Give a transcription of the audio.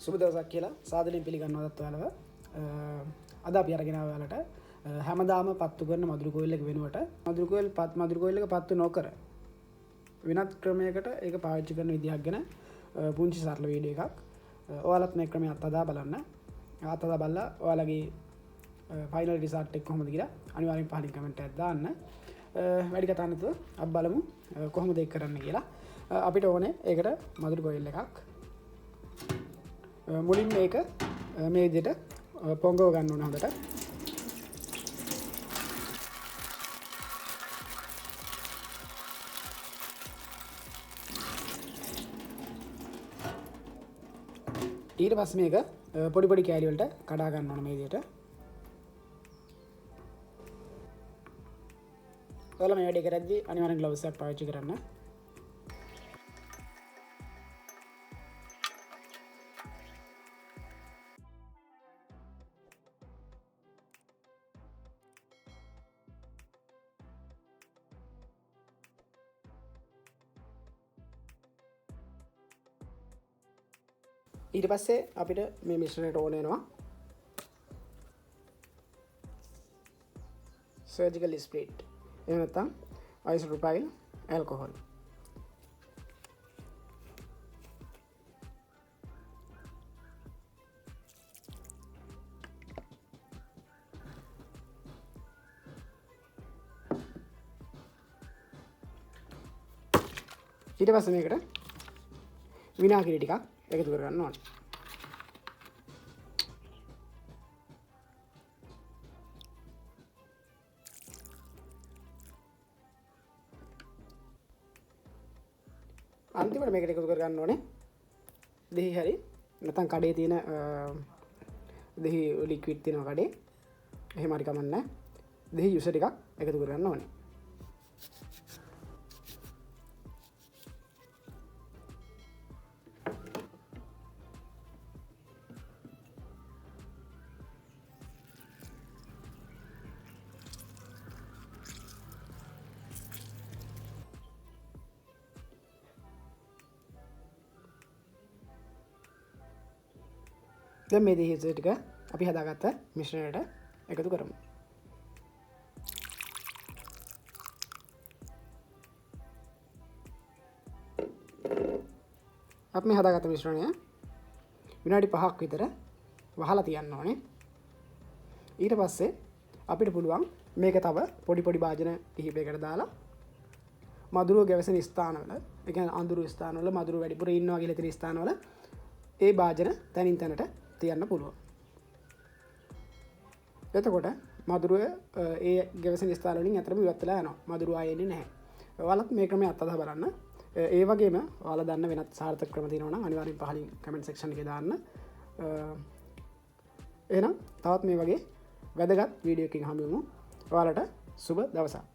සුබ දවසක් කියලා සාදරයෙන් පිළිගන්නවදත් ඔයාලව. අද අපි අරගෙන ආව ඔයාලට හැමදාම පත්තු කරන මදුරු කොයිල් එක වෙනුවට මදුරු කොයිල් එක පත්තු නොකර වෙනත් ක්‍රමයකට ඒක පාවිච්චි කරන විදිහක් ගැන පුංචි සරල වීඩියෝ එකක්. ඔයාලත් මේ ක්‍රමය අත්දැක බලන්න. අත්දැක බලලා ඔයාලගේ ෆයිනල් රිසල්ට් එක කොහොමද කියලා අනිවාර්යෙන් පහලින් කමෙන්ට් එකක් දාන්න. වැඩි කතා නැතුව අපි බලමු කොහොමද ඒක කරන්න කියලා. අපිට ඕනේ ඒකට මදුරු කොයිල් එකක්. මුලින් මේක මේ විදිහට පොංගව ගන්න ඕන හොඳට. ඊට පස්සේ මේක පොඩි පොඩි කෑලි වලට කඩා ගන්න ඕන මේ විදිහට. ඔයාලා මේ වැඩේ කරද්දී අනිවාර්යෙන් ග්ලව්ස් එකක් පාවිච්චි කරන්න. ඊට පස්සේ අපිට මේ මිශ්‍රණයට ඕන වෙනවා සර්ජිකල් ස්ප්‍රීට්. එහෙම නැත්නම් අයිසෝප්‍රොපයිල් ඇල්කොහොල්. ඊට පස්සේ මේකට විනාගිරි ටිකක් එකතු කරගන්න ඕනේ. අන්තිමට මේකට එකතු කරගන්න ඕනේ දෙහි හරි නැත්නම් කඩේ තියෙන දෙහි ලික්විඩ් තියෙනවා කඩේ. එහෙම හරි කමක් නැහැ. දෙහි යුස ටිකක් එකතු කරගන්න ඕනේ. දැන් මේ දෙහි යුස ටික අපි හදාගත්ත මිශ්‍රණයට එකතු කරමු. අපි මේ හදාගත්ත මිශ්‍රණය විනාඩි 5ක් විතර වහලා තියන්න ඕනේ. ඊට පස්සේ අපිට පුළුවන් මේක තව පොඩි පොඩි භාජන කිහිපයකට දාලා මදුරුව ගැවසෙන ස්ථානවල, ඒ කියන්නේ අඳුරු ස්ථානවල මදුරු වැඩිපුර ඉන්නවා කියලා තියෙන ස්ථානවල ඒ භාජන තනින් තනට තියන්න පුළුවන්. එතකොට මදුරුව ඒ ගැවසෙන ස්ථාන වලින් අතරම ඉවත් වෙලා යනවා. මදුරුව ආයෙ එන්නේ නැහැ. ඔයාලත් මේ ක්‍රමය අත්දැක බලන්න. ඒ වගේම ඔයාලා දන්න වෙනත් සාර්ථක ක්‍රම තියෙනවා නම් අනිවාර්යෙන් පහලින් කමෙන්ට් සෙක්ෂන් එකේ දාන්න. එහෙනම් තවත් මේ වගේ වැදගත් වීඩියෝ එකකින් හමු වෙමු. ඔයාලට සුබ දවසක්.